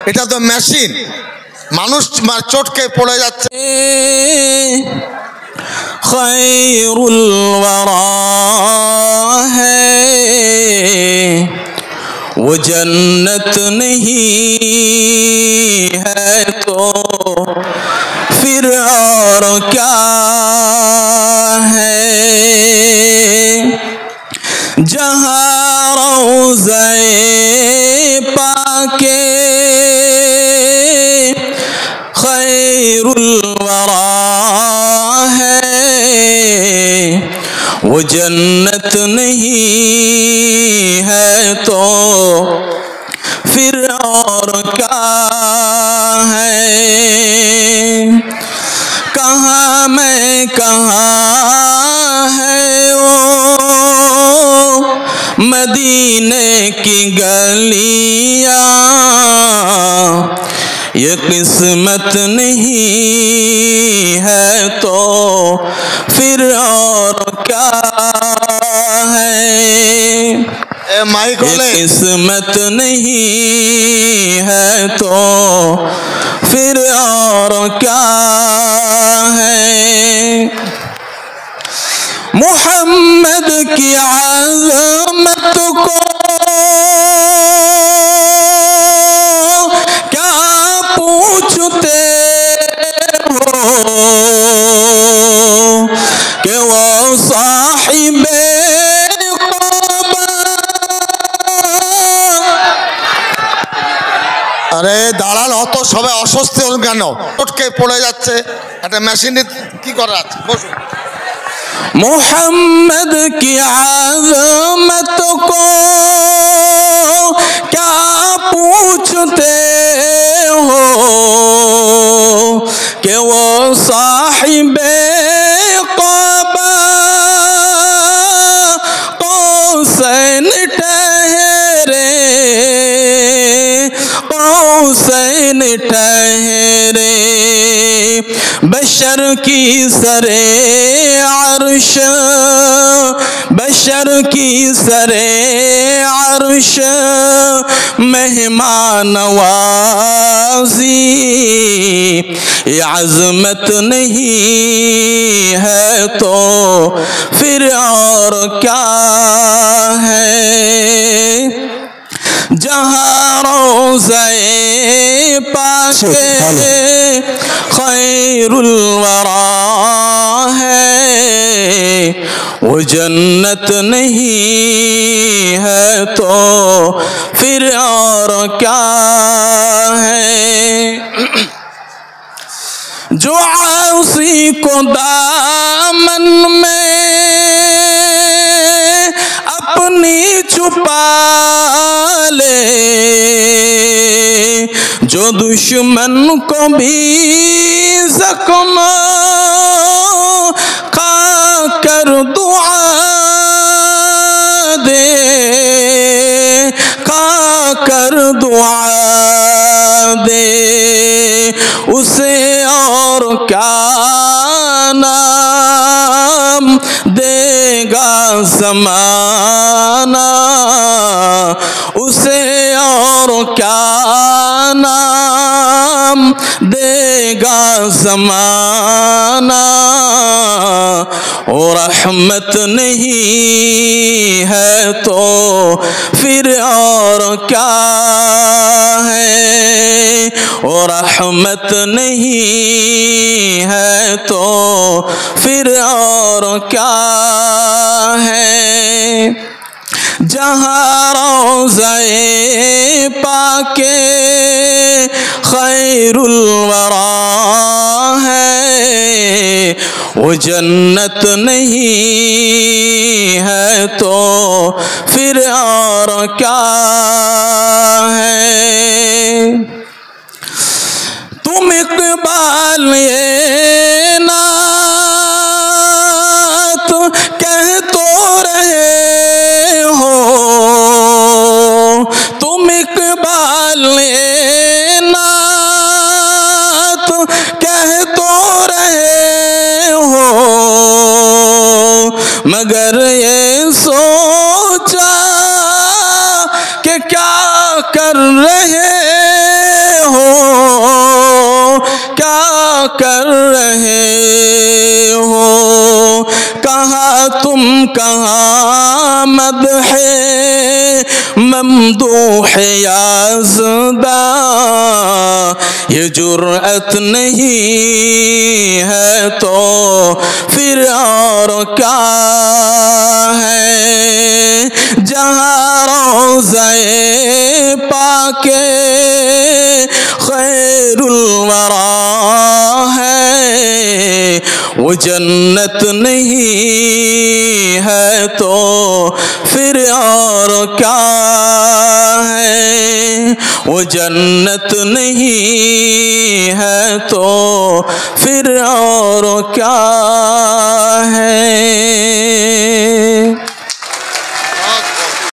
এটা তো মেশিন, মানুষ চটকে পড়ে যাচ্ছে। खैरुल वरा है वो जन्नत नहीं है तो फिर और क्या है। जहाँ रोज़े पाके खैरुल वरा है वो जन्नत नहीं है तो फिर और क्या है। कहाँ मैं कहाँ है वो मदीने की गलियाँ, ये किस्मत नहीं है तो फिर और क्या है। ये किस्मत नहीं है तो फिर और क्या है। मोहम्मद की आज़मत को क्या पूछते हो कि वो साहिबे আরে দাঁড়ান, অত সবাই অস্বস্তি হল কেন? টটকে পড়ে যাচ্ছে, একটা মেশিনে কি করা আছে, বসুন। मोहम्मद की आज़मत को क्या पूछते हो कि वो साहिबे क़बा कौसैन ठहरे, कौसैन ठहरे। बशर की सरे अर्श, बशर की सरे अर्श मेहमान नवाज़ी, ये अज़मत नहीं है तो फिर और क्या है। जहाँ रोज़े पाके खैरुल वरा है वो जन्नत नहीं है तो फिर और क्या है। जो आसी को दामन में अपनी छुपा ले, जो दुश्मन को भी ज़ख्म खा कर दुआ दे, खा कर दुआ दे, उसे और क्या नाम देगा ज़माना, उसे और क्या नाम देगा ज़माना। और रहमत नहीं है तो फिर और क्या है। और रहमत नहीं है तो फिर और क्या है। जहाँ रोज़े पाके खैरुल वरा है वो जन्नत नहीं है तो फिर और क्या है। तुम इकबाल ये नात कह तो रहे हो, तुम इकबाल ये नात कह तो रहे हो, मगर ये सोचा कि क्या कर रहे कर रहे हो। कहाँ तुम कहाँ मदहे ममदूह याज़दा, ये जुर्अत नहीं है तो फिर और क्या है। जहाँ रोज़े पाके खैरुल वरा है, वो जन्नत नहीं है तो फिर और क्या है। वो जन्नत नहीं है तो फिर और क्या है।